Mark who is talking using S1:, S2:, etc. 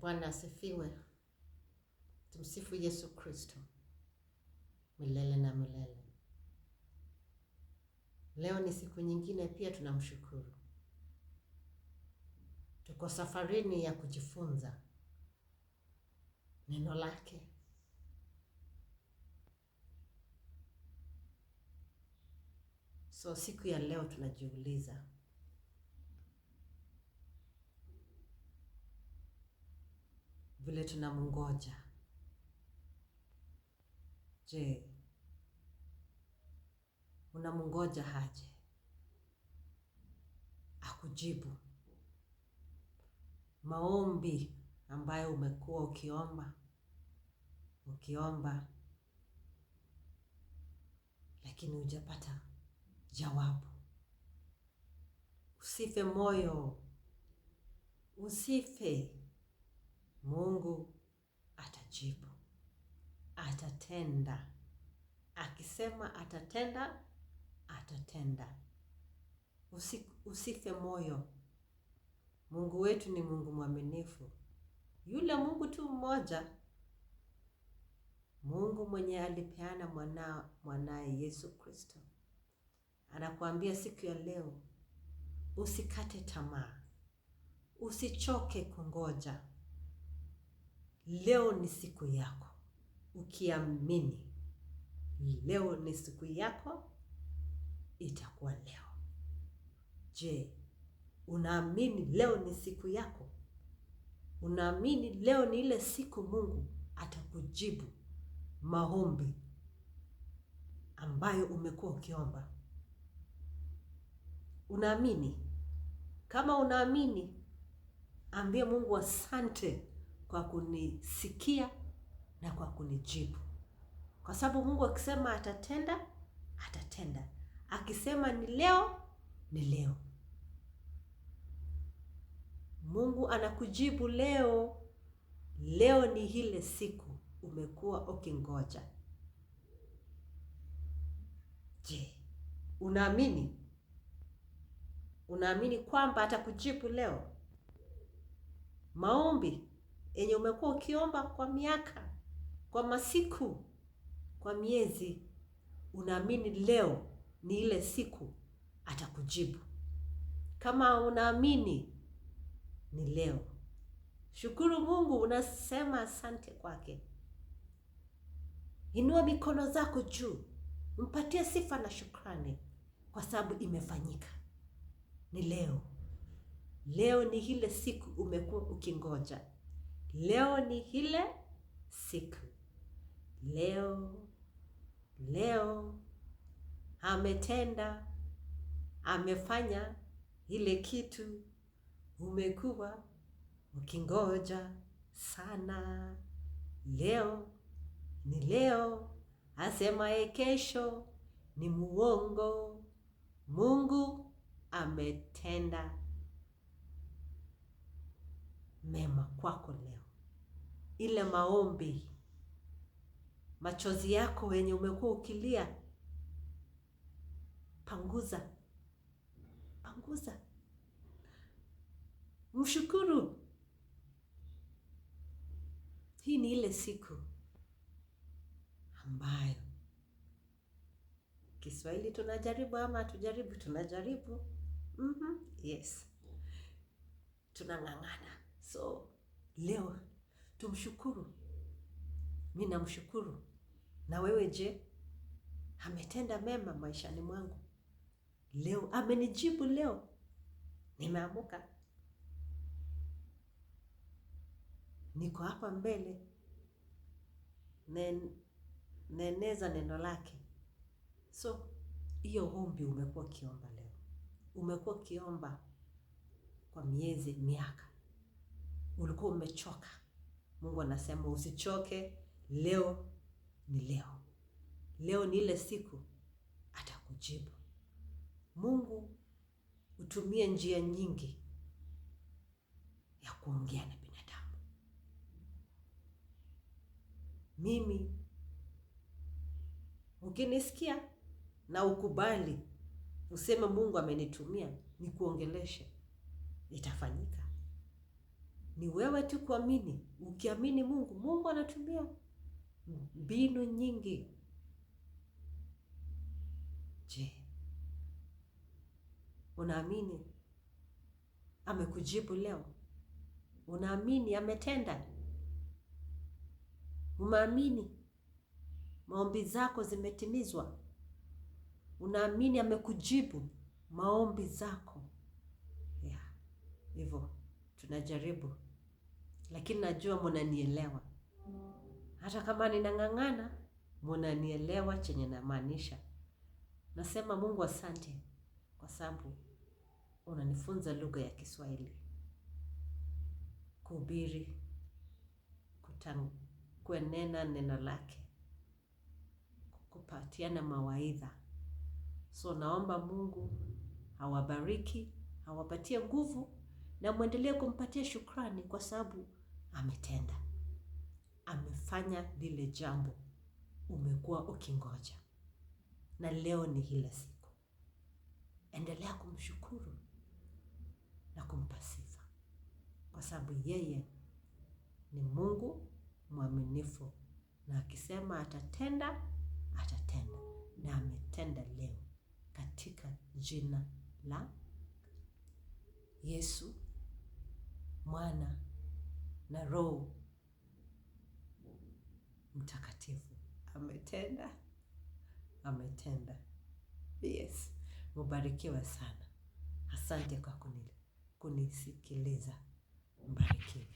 S1: Bwana asifiwe. Tumsifu Yesu Kristo milele na milele. Leo ni siku nyingine pia tunamshukuru. Tuko safarini ya kujifunza neno lake. So siku ya leo tunajiuliza, vile tunamngoja. Je, unamngoja haje akujibu maombi ambayo umekuwa ukiomba lakini hujapata jawabu? Usife moyo, usife. Mungu atajibu, atatenda. Akisema atatenda, atatenda. Usife moyo. Mungu wetu ni Mungu mwaminifu. Yule Mungu tu mmoja, Mungu mwenye alipeana mwanaye Yesu Kristo, anakuambia siku ya leo, usikate tamaa, usichoke kungoja. Leo ni siku yako, ukiamini leo ni siku yako, itakuwa leo. Je, unaamini leo ni siku yako? Unaamini leo ni ile siku Mungu atakujibu maombi ambayo umekuwa ukiomba? Unaamini? Kama unaamini, ambia Mungu asante kwa kunisikia na kwa kunijibu. Kwa sababu Mungu akisema atatenda, atatenda. Akisema ni leo, ni leo. Mungu anakujibu leo. Leo ni ile siku umekuwa ukingoja. Je, unaamini? Unaamini kwamba atakujibu leo? Maombi yenye umekuwa ukiomba kwa miaka, kwa masiku, kwa miezi, unaamini leo ni ile siku atakujibu? Kama unaamini ni leo, shukuru Mungu, unasema asante kwake. Inua mikono zako juu, mpatie sifa na shukrani kwa sababu imefanyika. Ni leo. Leo ni ile siku umekuwa ukingoja. Leo ni ile siku. Leo ametenda, amefanya ile kitu umekuwa ukingoja sana. Leo ni leo, asemaye kesho ni muongo. Mungu ametenda mema kwako leo. Ile maombi, machozi yako yenye umekuwa ukilia, panguza. Mshukuru. Hii ni ile siku ambayo, Kiswahili tunajaribu ama hatujaribu? Tunajaribu. Yes. Tunang'ang'ana. So, leo tumshukuru. Mimi namshukuru. Na wewe je? Ametenda mema maishani mwangu. Leo amenijibu leo. Nimeamuka. Niko hapa mbele. Neneza neno lake. So, hiyo ombi umekuwa ukiomba leo. Umekuwa ukiomba kwa miezi, miaka. Ulikuwa umechoka. Mungu anasema usichoke, leo ni leo. Leo ni ile siku atakujibu. Mungu hutumia njia nyingi ya kuongea na binadamu. Mimi, ukinisikia na ukubali, useme Mungu amenitumia nikuongeleshe, itafanyika. Ni wewe tu kuamini. Ukiamini Mungu, Mungu anatumia mbinu nyingi. Je, unaamini amekujibu leo? Unaamini ametenda? Unaamini maombi zako zimetimizwa? Unaamini amekujibu maombi zako? Hivyo tunajaribu, lakini najua mnanielewa. Hata kama ninang'ang'ana, mnanielewa chenye namaanisha. Nasema Mungu asante kwa sababu unanifunza lugha ya Kiswahili, kuhubiri, kuenena neno lake, kupatiana mawaidha. So naomba Mungu awabariki, awapatie nguvu, na muendelee kumpatia shukrani kwa sababu ametenda. Amefanya lile jambo umekuwa ukingoja. Na leo ni ile siku. Endelea kumshukuru na kumpa sifa, kwa sababu yeye ni Mungu mwaminifu, na akisema atatenda, atatenda, na ametenda leo, katika jina la Yesu, Mwana na Roho Mtakatifu. Ametenda, ametenda. Yes, mubarikiwe sana. Asante kwa kunisikiliza. Mbarikiwe.